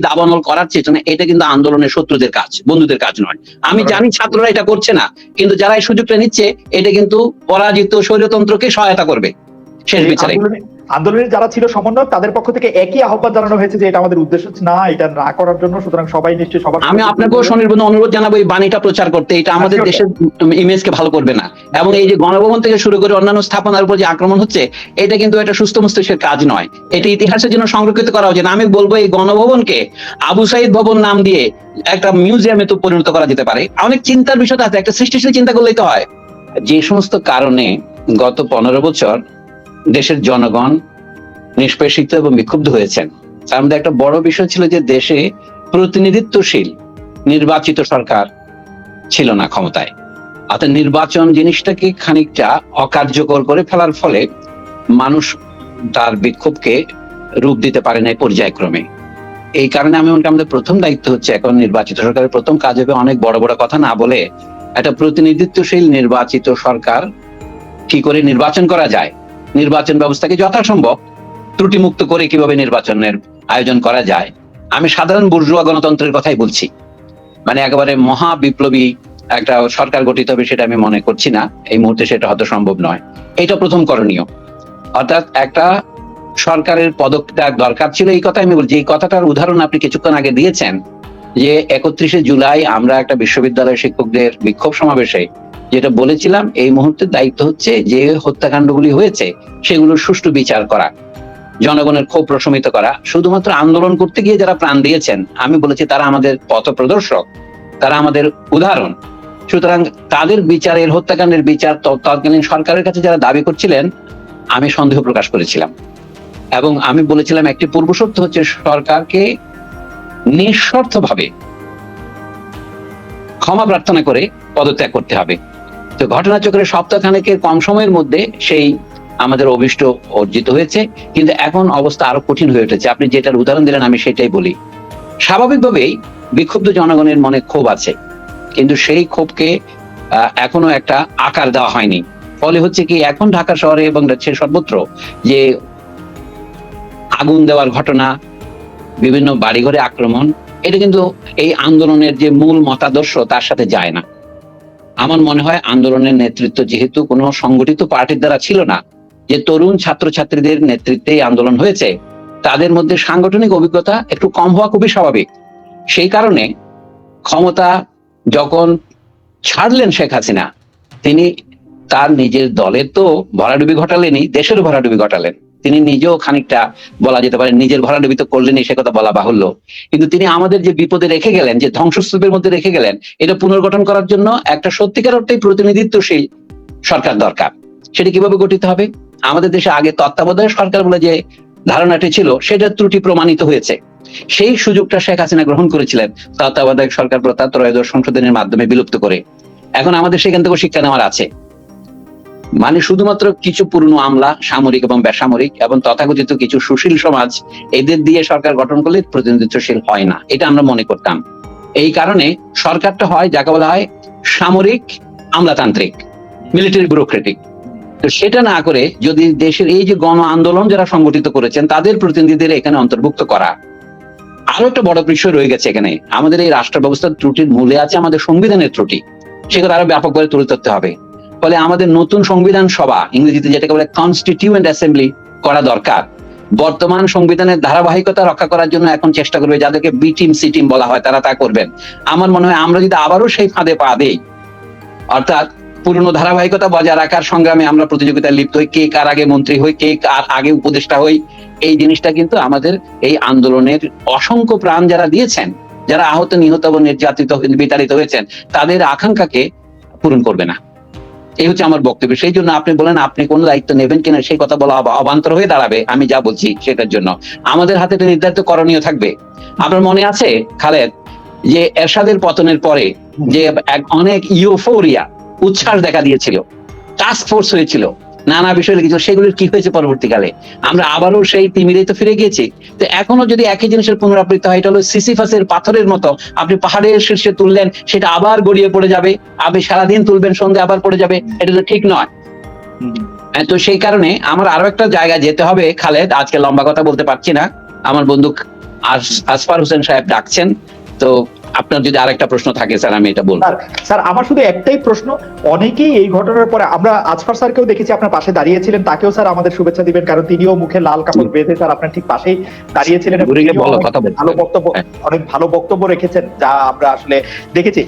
দাবানল করার চেষ্টা, এটা কিন্তু আন্দোলনের শত্রুদের কাজ, বন্ধুদের কাজ নয়। আমি জানি ছাত্ররা এটা করছে না, কিন্তু যারা এই সুযোগটা নিচ্ছে এটা কিন্তু পরাজিত স্বৈরতন্ত্রকে সহায়তা করবে শেষ বিচারে। আন্দোলনে যারা ছিল সমন্বয়ক তাদের পক্ষ থেকে একই আহ্বান জানানো হয়েছে যে এটা আমাদের উদ্দেশ্য না, এটা না করার জন্য, সুতরাং সবাই নিশ্চয়ই সবার। আমি আপনাকেও স্বনির্বন্ধ অনুরোধ জানাবো এই বাণীটা প্রচার করতে, এটা আমাদের দেশের ইমেজকে ভালো করবে না। এবং এই যে গণভবন থেকে শুরু করে অন্যান্য স্থাপনার উপর যে আক্রমণ হচ্ছে, এটা কিন্তু একটা সুস্থ মস্তিষ্কের কাজ নয়, এটা ইতিহাসের জন্য সংরক্ষিত করা উচিত। আমি বলবো এই গণভবনকে আবু সাইদ ভবন নাম দিয়ে একটা মিউজিয়ামে তো পরিণত করা যেতে পারে। অনেক চিন্তার বিষয় আছে, একটা সৃষ্টিশীল চিন্তা করলেই তো হয়। যে সমস্ত কারণে গত 15 বছর দেশের জনগণ নিষ্পেষিত এবং বিক্ষুব্ধ হয়েছেন, তার মধ্যে একটা বড় বিষয় ছিল যে দেশে প্রতিনিধিত্বশীল নির্বাচিত সরকার ছিল না ক্ষমতায়। অর্থাৎ নির্বাচন জিনিসটাকে খানিকটা অকার্যকর করে ফেলার ফলে মানুষ তার বিক্ষোভকে রূপ দিতে পারে না পর্যায়ক্রমে। এই কারণে আমি মনে করি আমাদের প্রথম দায়িত্ব হচ্ছে এখন নির্বাচিত সরকারের প্রথম কাজ হবে অনেক বড় বড় কথা না বলে একটা প্রতিনিধিত্বশীল নির্বাচিত সরকার কি করে নির্বাচন করা যায়, নির্বাচন ব্যবস্থাকে যথাসম্ভব ত্রুটিমুক্ত করে কিভাবে নির্বাচনের আয়োজন করা যায়। আমি সাধারণ বুর্জোয়া গণতন্ত্রের কথাই বলছি, মানে একেবারে মহা বিপ্লবী একটা সরকার গঠিত হবে সেটা আমি মনে করছি না এই মুহূর্তে, সেটা হয়তো সম্ভব নয়। এটা প্রথম করণীয়। অর্থাৎ একটা সরকারের পদত্যাগ দরকার ছিল, এই কথা আমি বলছি। এই কথাটার উদাহরণ আপনি কিছুক্ষণ আগে দিয়েছেন যে 31শে জুলাই আমরা একটা বিশ্ববিদ্যালয় শিক্ষকদের বিক্ষোভ সমাবেশে যেটা বলেছিলাম, এই মুহূর্তে দায়িত্ব হচ্ছে যে হত্যাকাণ্ডগুলি হয়েছে সেগুলোর সুষ্ঠু বিচার করা, জনগণের ক্ষোভ প্রশমিত করা। শুধুমাত্র আন্দোলন করতে গিয়ে যারা প্রাণ দিয়েছেন, আমি বলেছি তারা আমাদের পথ প্রদর্শক, তারা আমাদের উদাহরণ। সুতরাং তাদের বিচারের, হত্যাকাণ্ডের বিচার তৎকালীন সরকারের কাছে যারা দাবি করছিলেন, আমি সন্দেহ প্রকাশ করেছিলাম এবং আমি বলেছিলাম একটি পূর্ব শর্ত হচ্ছে সরকারকে নিঃশর্তভাবে ক্ষমা প্রার্থনা করে পদত্যাগ করতে হবে। তো ঘটনাচক্রের সপ্তাহখানেকের কম সময়ের মধ্যে সেই আমাদের অভিষ্ট অর্জিত হয়েছে, কিন্তু এখন অবস্থা আরো কঠিন হয়ে উঠেছে। আপনি যেটার উদাহরণ দিলেন আমি সেটাই বলি। স্বাভাবিকভাবেই বিক্ষুব্ধ জনগণের মনে ক্ষোভ আছে, কিন্তু সেই ক্ষোভকে এখনো একটা আকার দেওয়া হয়নি। ফলে হচ্ছে কি, এখন ঢাকা শহরে এবং সর্বত্র যে আগুন দেওয়ার ঘটনা, বিভিন্ন বাড়িঘরে আক্রমণ, এটা কিন্তু এই আন্দোলনের যে মূল মতাদর্শ তার সাথে যায় না। আমার মনে হয় আন্দোলনের নেতৃত্ব যেহেতু কোনো সংগঠিত পার্টির দ্বারা ছিল না, যে তরুণ ছাত্রছাত্রীদের নেতৃত্বে আন্দোলন হয়েছে, তাদের মধ্যে সাংগঠনিক অভিজ্ঞতা একটু কম হওয়া খুবই স্বাভাবিক। সেই কারণে ক্ষমতা যখন ছাড়লেন শেখ হাসিনা, তিনি তার নিজের দলের তো ভরাডুবি ঘটালেনই, দেশেরও ভরাডুবি ঘটালেন। তিনি নিজেও খানিকটা বলা যেতে পারে নিজের ভরাডুবি তো করলেনই, সে কথা বলা বাহুল্য, কিন্তু তিনি আমাদের যে বিপদে রেখে গেলেন, যে ধ্বংসস্তূপের মধ্যে রেখে গেলেন, এটা পুনর্গঠন করার জন্য একটা সত্যিকার অর্থে প্রতিনিধিত্বশীল সরকার দরকার। সেটা কিভাবে গঠিত হবে? আমাদের দেশে আগে তত্ত্বাবধায়ক সরকার বলে যে ধারণাটি ছিল, সেটা ত্রুটি প্রমাণিত হয়েছে। সেই সুযোগটা শেখ হাসিনা গ্রহণ করেছিলেন তত্ত্বাবধায়ক সরকার প্রথা ত্রয়োদশ সংশোধনের মাধ্যমে বিলুপ্ত করে। এখন আমাদের সেখান থেকে শিক্ষা নেওয়ার আছে। মানে শুধুমাত্র কিছু পুরনো আমলা, সামরিক এবং বেসামরিক এবং তথাকথিত কিছু সুশীল সমাজ, এদের দিয়ে সরকার গঠন করলে প্রতিনিধিত্বশীল হয় না, এটা আমরা মনে করতাম। এই কারণে সরকারটা হয় যাকে বলা হয় সামরিক আমলাতান্ত্রিক, মিলিটারি ব্যুরোক্রেটিক। তো সেটা না করে যদি দেশের এই যে গণ আন্দোলন যারা সংগঠিত করেছেন তাদের প্রতিনিধিদের এখানে অন্তর্ভুক্ত করা। আরো একটা বড় বিষয় রয়ে গেছে এখানে, আমাদের এই রাষ্ট্র ব্যবস্থার ত্রুটির মূলে আছে আমাদের সংবিধানের ত্রুটি, সেগুলো আরো ব্যাপকভাবে তুলে ধরতে হবে। ফলে আমাদের নতুন সংবিধান সভা, ইংরেজিতে যেটাকে বলে কনস্টিটিউয়েন্ট অ্যাসেম্বলি করা দরকার। বর্তমান সংবিধানের ধারাবাহিকতা রক্ষা করার জন্য এখন চেষ্টা করবে, যাদেরকে বি টিম সি টিম বলা হয় তারা তা করবেন। আমার মনে হয় আমরা যদি আবারও সেই ফাঁদে পা দেই, অর্থাৎ পুরনো ধারাবাহিকতা বজায় রাখার সংগ্রামে আমরা প্রতিযোগিতায় লিপ্ত হই, কে কার আগে মন্ত্রী হই, কে কার আগে উপদেষ্টা হই, এই জিনিসটা কিন্তু আমাদের এই আন্দোলনের অসংখ্য প্রাণ যারা দিয়েছেন, যারা আহত, নিহত এবং নির্যাতিত, বিতাড়িত হয়েছেন, তাদের আকাঙ্ক্ষাকে পূরণ করবে না। এই হচ্ছে আমার বক্তব্য। সেই জন্য আপনি বলেন আপনি কোন দায়িত্ব নেবেন কিনা, সেই কথা বলা অবান্তর হয়ে দাঁড়াবে। আমি যা বলছি সেটার জন্য আমাদের হাতে একটা নির্ধারিত করণীয় থাকবে। আপনার মনে আছে খালেদ, যে এরশাদের পতনের পরে যে অনেক ইউফোরিয়া, উচ্ছ্বাস দেখা দিয়েছিল, টাস্ক ফোর্স হয়েছিল, নানা বিষয় লিখেছিল, সেগুলোর কি হয়েছে পরবর্তীকালে? আমরা আবারও সেই তিমিরেই তো ফিরে গিয়েছি। তো এখনো যদি একই জিনিসের পুনরাবৃত্তি হয়, এটা হলো সিসিফাসের পাথরের মতো, আপনি পাহাড়ের শীর্ষে তুললেন, সেটা আবার গড়িয়ে পড়ে যাবে, আপনি সারাদিন তুলবেন, সন্ধ্যে আবার পড়ে যাবে, এটা তো ঠিক নয়। তো সেই কারণে আমার আরো একটা জায়গায় যেতে হবে খালেদ, আজকে লম্বা কথা বলতে পারছি না, আমার বন্ধু আসফার হোসেন সাহেব ডাকছেন। তো আপনার যদি আরেকটা প্রশ্ন থাকে স্যার আমি এটা বলবো। স্যার আমার শুধু একটাই প্রশ্ন, অনেকেই এই ঘটনার পরে, আমরা আজফার স্যারকেও দেখেছি আপনার পাশে দাঁড়িয়েছিলেন, তাকেও স্যার আমাদের শুভেচ্ছা দিবেন, কারণ তিনিও মুখে লাল কাপড় বেঁধে স্যার আপনার ঠিক পাশেই দাঁড়িয়েছিলেন, অনেক ভালো বক্তব্য রেখেছেন যা আমরা আসলে দেখেছি।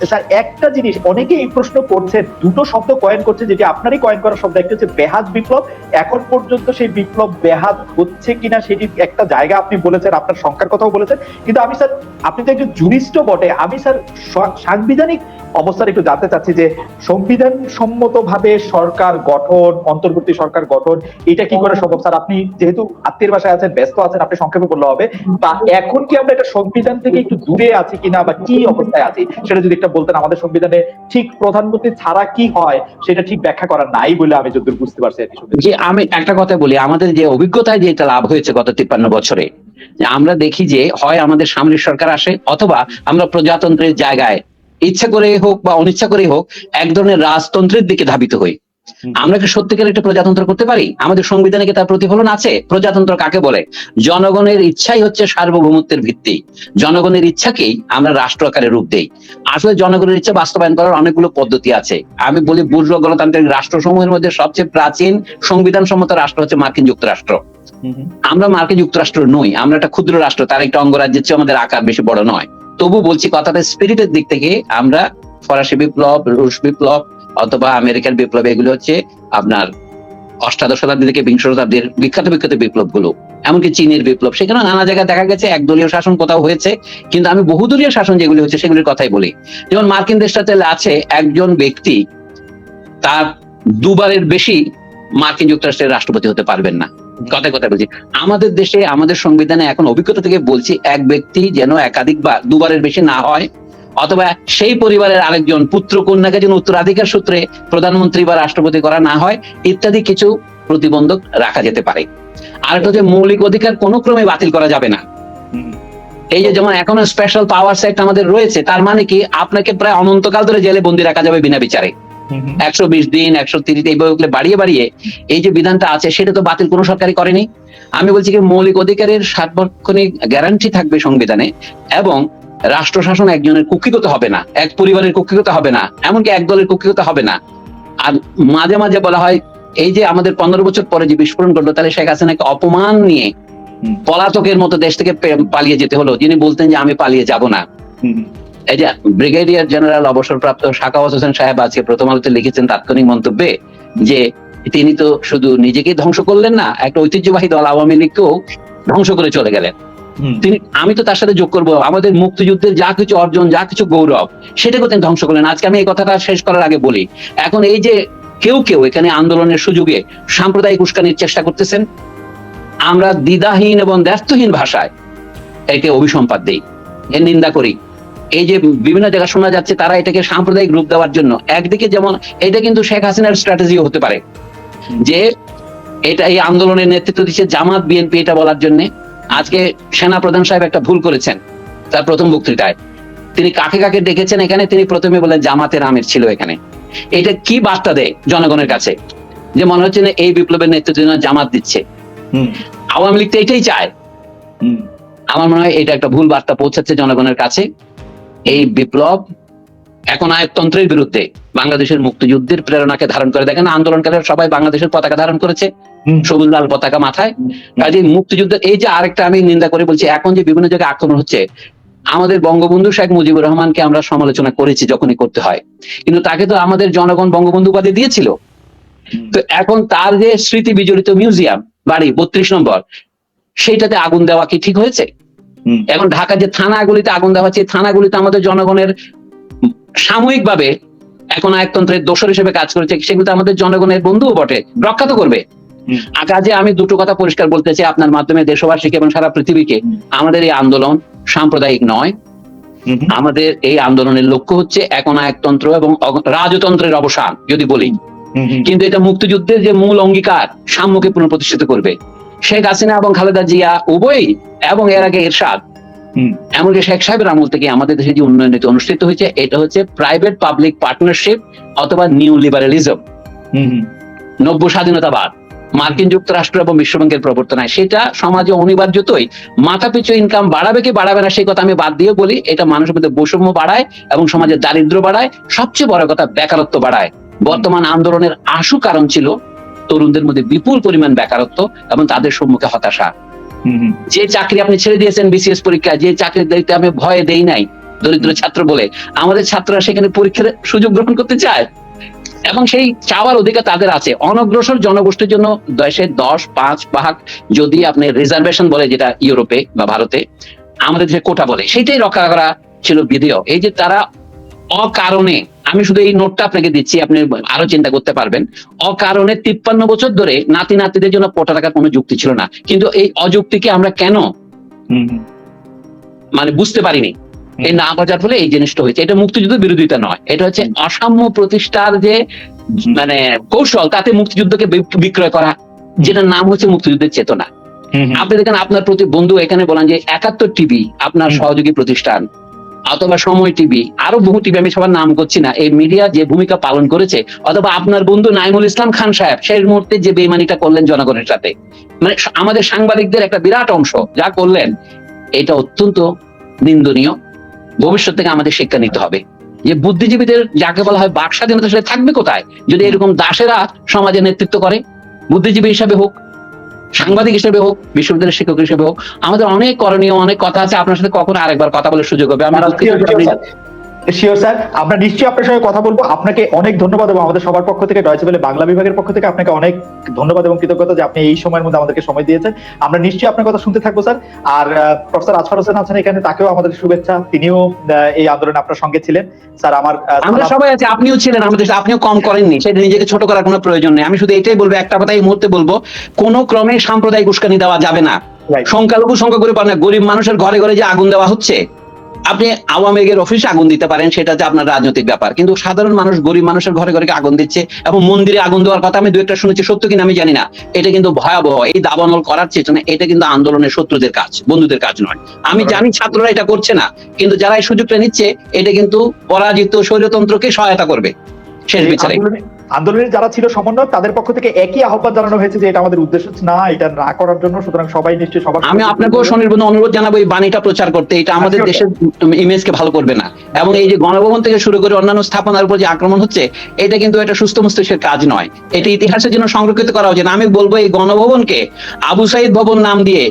স্যার একটা জিনিস অনেকে এই প্রশ্ন করছেন, দুটো শব্দ কয়েন করছে, যেটি আপনারই কয়েন করা শব্দ, একটা হচ্ছে বেহাত বিপ্লব। এখন পর্যন্ত সেই বিপ্লব বেহাত হচ্ছে কিনা সেটি একটা জায়গা আপনি বলেছেন, আপনার সংখ্যার কথাও বলেছেন, কিন্তু আমি স্যার, আপনি তো একজন জুরিস্টও বটে, আমি স্যার সাংবিধানিক অবস্থার একটু জানতে চাচ্ছি যে সংবিধান সম্মত ভাবে সরকার গঠন, অন্তর্বর্তী সরকার গঠন, এটা কি করে সম্ভব? স্যার আপনি যেহেতু আত্মীয় বাসায় আছেন, ব্যস্ত আছেন, আপনি সংক্ষেপে বললে হবে, বা এখন কি আমরা এটা সংবিধান থেকে একটু দূরে আছি কিনা, বা কি অবস্থায় আছি সেটা যদি একটা বলতেন। আমাদের সংবিধানে ঠিক প্রধানমন্ত্রী ছাড়া কি হয় সেটা ঠিক ব্যাখ্যা করা নাই বলে আমি যতদূর বুঝতে পারছি। যে আমি একটা কথা বলি, আমাদের যে অভিজ্ঞতায় যেটা লাভ হয়েছে গত 53 বছরে, আমরা দেখি যে হয় আমাদের সামরিক সরকার আসে, অথবা আমরা প্রজাতন্ত্রের জায়গায় ইচ্ছা করে হোক বা অনিচ্ছা করে হোক এক ধরনের রাজতন্ত্রের দিকে ধাবিত হই। আমরা কি সত্যিকার একটা প্রজাতন্ত্র করতে পারি? আমাদের সংবিধানে কি তার প্রতিফলন আছে? প্রজাতন্ত্র কাকে বলে? জনগণের ইচ্ছাই হচ্ছে সার্বভৌমত্বের ভিত্তি। জনগণের ইচ্ছাকেই আমরা রাষ্ট্র আকারে রূপ দেই। আসলে জনগণের ইচ্ছা বাস্তবায়ন করার অনেকগুলো পদ্ধতি আছে। আমি বলি বুর্জোয়া গণতান্ত্রিক রাষ্ট্রসমূহের মধ্যে সবচেয়ে প্রাচীন সংবিধান সম্মত রাষ্ট্র হচ্ছে মার্কিন যুক্তরাষ্ট্র। আমরা মার্কিন যুক্তরাষ্ট্র নই, আমরা একটা ক্ষুদ্র রাষ্ট্র, তার একটা অঙ্গরাজ্যের চেয়ে আমাদের আকার বেশি বড় নয়। তবু বলছি কথাটা স্পিরিটের দিক থেকে আমরা ফরাসি বিপ্লব, রুশ বিপ্লব অথবা আমেরিকার বিপ্লব, এগুলো হচ্ছে আপনার অষ্টাদশ শতাব্দী থেকে বিংশ শতাব্দীর বিখ্যাত বিপ্লব গুলো, এমনকি চীনের বিপ্লব, সেখানে নানা জায়গায় দেখা গেছে একদলীয় শাসন কোথাও হয়েছে, কিন্তু আমি বহুদলীয় শাসন যেগুলি হচ্ছে সেগুলির কথাই বলি। যেমন মার্কিন দেশটাতে আছে একজন ব্যক্তি তার দুবারের বেশি মার্কিন যুক্তরাষ্ট্রের রাষ্ট্রপতি হতে পারবেন না। কথায় কথা বলছি, আমাদের দেশে আমাদের সংবিধানে এখন অভিজ্ঞতা থেকে বলছি এক ব্যক্তি যেন একাধিকবার দুবারের বেশি না হয়, অথবা সেই পরিবারের আরেকজন পুত্র কন্যাকে যেন উত্তরাধিকার সূত্রে প্রধানমন্ত্রী বা রাষ্ট্রপতি করা না হয়, ইত্যাদি কিছু প্রতিবন্ধক রাখা যেতে পারে। আর একটা হচ্ছে মৌলিক অধিকার কোনো ক্রমে বাতিল করা যাবে না। এই যে যেমন এখনো স্পেশাল পাওয়ার সেট আমাদের রয়েছে, তার মানে কি আপনাকে প্রায় অনন্তকাল ধরে জেলে বন্দি রাখা যাবে বিনা বিচারে। 120 দিন, 130 এইভাবে বাড়িয়ে বাড়িয়ে এই যে বিধানটা আছে সেটা তো বাতিল কোনো সরকারই করেনি। আমি বলছি কি মৌলিক অধিকারের সার্বক্ষণিক গ্যারান্টি থাকবে সংবিধানে, এবং রাষ্ট্র শাসন একজনের কুক্ষিগত হবে না, এক পরিবারের কুক্ষিগত হবে না, এমনকি এক দলের কুক্ষিগত হবে না। আর মাঝে মাঝে বলা হয় এই যে আমাদের 15 বছর পরে যে বিস্ফোরণ ঘটলো, তাহলে শেখ হাসিনাকে অপমান নিয়ে পলাতকের মতো দেশ থেকে পালিয়ে যেতে হলো, যিনি বলতেন যে আমি পালিয়ে যাব না। এই যে ব্রিগেডিয়ার জেনারেল অবসরপ্রাপ্ত সাখাওয়াত হোসেন সাহেব আজকে প্রথম আলোতে লিখেছেন তাৎক্ষণিক মন্তব্যে যে তিনি তো শুধু নিজেকে ধ্বংস করলেন না, একটা ঐতিহ্যবাহী দল আওয়ামী লীগকেও ধ্বংস করে চলে গেলেন। তিনি, আমি তো তার সাথে যোগ করবো আমাদের মুক্তিযুদ্ধের যা কিছু অর্জন, যা কিছু গৌরব, সেটাকে তিনি ধ্বংস করলেন। আজকে আমি এই কথাটা শেষ করার আগে বলি, এখন এই যে কেউ কেউ এখানে আন্দোলনের সুযোগে সাম্প্রদায়িক উস্কানির চেষ্টা করতেছেন, আমরা দ্বিধাহীন এবং দ্ব্যর্থহীন ভাষায় একে অভিসম্পাদ দেই, এর নিন্দা করি। এই যে বিভিন্ন জায়গায় শোনা যাচ্ছে তারা এটাকে সাম্প্রদায়িক রূপ দেওয়ার জন্য, একদিকে যেমন এটা কিন্তু শেখ হাসিনার স্ট্র্যাটেজিও হতে পারে যে এটা এই আন্দোলনের নেতৃত্ব দিচ্ছে জামাত বিএনপি, এটা বলার জন্য। আজকে সেনা প্রধান সাহেব একটা ভুল করেছেন তার প্রথম বক্তৃতায়, তিনি কাকে কাকে ডেকেছেন এখানে, তিনি প্রথমে বলেন জামাতের আমির ছিল এখানে। এটা কি বার্তা দেয় জনগণের কাছে, যে মনে হচ্ছে না এই বিপ্লবের নেতৃত্ব জামাত দিচ্ছে, আওয়ামী লীগ তো এটাই চায়। আমার মনে হয় এটা একটা ভুল বার্তা পৌঁছাচ্ছে জনগণের কাছে। এই বিপ্লব এখন আয়তন্ত্রের বিরুদ্ধে বাংলাদেশের মুক্তিযুদ্ধের প্রেরণাকে ধারণ করে। দেখেন আন্দোলনকারীরা সবাই বাংলাদেশের পতাকা ধারণ করেছে, সবুজ লাল পতাকা মাথায়। কাজে মুক্তিযুদ্ধের এই যে আরেকটা আমি নিন্দা করে বলছি, এখন যে বিভিন্ন জায়গায় আক্রমণ হচ্ছে, আমাদের বঙ্গবন্ধু শেখ মুজিবুর রহমানকে আমরা সমালোচনা করেছি যখনই করতে হয়, কিন্তু তাকে তো আমাদের জনগণ বঙ্গবন্ধু উপাধি দিয়েছিল। তো এখন তার যে স্মৃতি বিজড়িত মিউজিয়াম বাড়ি 32 নম্বর, সেইটাতে আগুন দেওয়া কি ঠিক হয়েছে? এখন ঢাকার যে থানাগুলিতে আগুন দেওয়া হচ্ছে, থানাগুলিতে আমাদের জনগণের সাময়িকভাবে এখন আয়তন্ত্রের দোসর হিসেবে কাজ করেছে, সেগুলো আমাদের জনগণের বন্ধুও বটে, রক্ষা তো করবে। কাজে আমি দুটো কথা পরিষ্কার বলতে চাই আপনার মাধ্যমে দেশবাসীকে এবং সারা পৃথিবীকে, আমাদের এই আন্দোলন সাম্প্রদায়িক নয়। আমাদের এই আন্দোলনের লক্ষ্য হচ্ছে এখন একতন্ত্র এবং রাজতন্ত্রের অবসান যদি বলি, কিন্তু এটা মুক্তিযুদ্ধের যে মূল অঙ্গীকার সাম্যকে পুনঃপ্রতিষ্ঠিত করবে। শেখ হাসিনা এবং খালেদা জিয়া উভয়ই, এবং এর আগে এরশাদ, এমনকি শেখ সাহেবের আমল থেকে আমাদের দেশে যে উন্নয়ন নীতি অনুষ্ঠিত হয়েছে, এটা হচ্ছে প্রাইভেট পাবলিক পার্টনারশিপ অথবা নিউ লিবারালিজম, নব্য স্বাধীনতাবাদ। মার্কিন যুক্তরাষ্ট্র এবং বিশ্বব্যাংকের প্রবর্তনায়, সেটা সমাজে অনিবার্যতই মাথাপিছু ইনকাম বাড়াবে কি বাড়াবে না সেই কথা আমি বাদ দিয়ে বলি, এটা মানুষের মধ্যে বৈষম্য বাড়ায় এবং সমাজের দারিদ্র্য বাড়ায়, সবচেয়ে বড় কথা বেকারত্ব বাড়ায়। বর্তমান আন্দোলনের আশু কারণ ছিল তরুণদের মধ্যে বিপুল পরিমাণ বেকারত্ব এবং তাদের সম্মুখে হতাশা। যে চাকরি আপনি ছেড়ে দিয়েছেন বিসিএস পরীক্ষা, যে চাকরি দিতে আমি ভয়ে দেই নাই দরিদ্র ছাত্র বলে, আমাদের ছাত্ররা সেখানে পরীক্ষার সুযোগ গ্রহণ করতে চায় এবং সেই চাওয়ার অধিকার তাদের আছে। অনগ্রসর জনগোষ্ঠীর জন্য দেশে 10-5 ভাগ যদি আপনি রিজার্ভেশন বলে, যেটা ইউরোপে বা ভারতে আমাদের যে কোটা বলে, সেটাই রক্ষা করা ছিল বিধেয়। এই যে তারা অকারণে, আমি শুধু এই নোটটা আপনাকে দিচ্ছি, আপনি আরো চিন্তা করতে পারবেন, অকারণে 53 বছর ধরে নাতি নাতিদের জন্য কোটা রাখার কোনো যুক্তি ছিল না, কিন্তু এই অযুক্তিকে আমরা কেন মানে বুঝতে পারিনি, এই না বোঝার ফলে এই জিনিসটা হয়েছে। এটা মুক্তিযুদ্ধ বিরোধিতা নয়, এটা হচ্ছে অসাম্য প্রতিষ্ঠার যে মানে কৌশল, তাতে মুক্তিযুদ্ধকে বিক্রয় করা, যেটার নাম হচ্ছে মুক্তিযুদ্ধের চেতনা। আপনি দেখেন আপনার প্রতি বন্ধু এখানে বলেন যে 71 টিভি আপনার সহযোগী প্রতিষ্ঠান, অথবা সময় টিভি, আরো বহু টিভি, আমি সবার নাম করছি না, এই মিডিয়া যে ভূমিকা পালন করেছে, অথবা আপনার বন্ধু নাইমুল ইসলাম খান সাহেব সেই মুহূর্তে যে বেইমানিটা করলেন জনগণের সাথে, মানে আমাদের সাংবাদিকদের একটা বিরাট অংশ যা করলেন, এটা অত্যন্ত নিন্দনীয়। ভবিষ্যৎ থেকে আমাদের শিক্ষা নিতে হবে যে বুদ্ধিজীবীদের যাকে বলা হয় বাক স্বাধীনতা, সেটা থাকবে কোথায় যদি এরকম দাসেরা সমাজে নেতৃত্ব করে? বুদ্ধিজীবী হিসাবে হোক, সাংবাদিক হিসেবে হোক, বিশ্ববিদ্যালয়ের শিক্ষক হিসেবে হোক, আমাদের অনেক করণীয়, অনেক কথা আছে। আপনার সাথে কখনো আরেকবার কথা বলার সুযোগ হবে। শিওর স্যার, আমরা নিশ্চয়ই আপনার সঙ্গে কথা বলবো। আপনাকে অনেক ধন্যবাদ এবং আমাদের সবার পক্ষ থেকে, ডয়েচে ওয়েলে বাংলা বিভাগের পক্ষ থেকে আপনাকে অনেক ধন্যবাদ এবং কৃতজ্ঞতা যে আপনি এই সময়ের মধ্যে আমাদেরকে সময় দিয়েছেন। আমরা নিশ্চয়ই আপনার কথা শুনতে থাকবো স্যার। আর প্রফেসর আজফর হোসেন আছেন এখানে, তাকেও আমাদের শুভেচ্ছা, তিনিও এই আন্দোলনে আপনার সঙ্গে ছিলেন। স্যার আমরা সবাই আছি, আপনিও ছিলেন আমাদের, আপনিও কম করেননি, সেটা নিজেকে ছোট করার কোনো প্রয়োজন নেই। আমি শুধু এটাই বলবো, একটা কথা এই মুহূর্তে বলবো, কোনো ক্রমে সাম্প্রদায়িক উস্কানি দেওয়া যাবে না। সংখ্যালঘু সংখ্যাগুরু পান না, গরিব মানুষের ঘরে ঘরে যে আগুন দেওয়া হচ্ছে, আপনি আওয়ামী লীগের অফিসে আগুন দিতে পারেন, সেটা যে আপনার রাজনৈতিক ব্যাপার, কিন্তু সাধারণ মানুষ, গরিব মানুষের ঘরে ঘরে আগুন দিচ্ছে এবং মন্দিরে আগুন দেওয়ার কথা আমি 2-1টা শুনেছি, সত্য কিনা আমি জানি না। এটা কিন্তু ভয়াবহ। এই দাবানল করার চেষ্টা, এটা কিন্তু আন্দোলনের শত্রুদের কাজ, বন্ধুদের কাজ নয়। আমি জানি ছাত্ররা এটা করছে না, কিন্তু যারা এই সুযোগটা নিচ্ছে, এটা কিন্তু পরাজিত স্বৈরতন্ত্রকে সহায়তা করবে শেষ বিচারে। আন্দোলনে যারা ছিল সমন্বয়, তাদের পক্ষ থেকে একই আহ্বান জানানো হয়েছে যে এটা আমাদের উদ্দেশ্য না, এটা না করার জন্য। সুতরাং সবাই নিশ্চয়ই সবার, আমি আপনাকেও স্বনির্বন্ধ অনুরোধ জানাবো এই বাণীটা প্রচার করতে। এটা আমাদের দেশের ইমেজকে ভালো করবে না, এবং এই যে গণভবন থেকে শুরু করে অন্যান্য স্থাপনার উপর যে আক্রমণ হচ্ছে, এটা কিন্তু একটা সুস্থ মস্তিষ্কের কাজ নয়। এটা ইতিহাসের জন্য সংরক্ষিত করা উচিত। আমি বলবো এই গণভবনকে আবু সাইদ ভবন নাম দিয়ে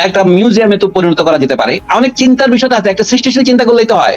একটা মিউজিয়ামে তো পরিণত করা যেতে পারে। অনেক চিন্তার বিষয় আছে, একটা সৃষ্টিশীল চিন্তা করলেই তো হয়।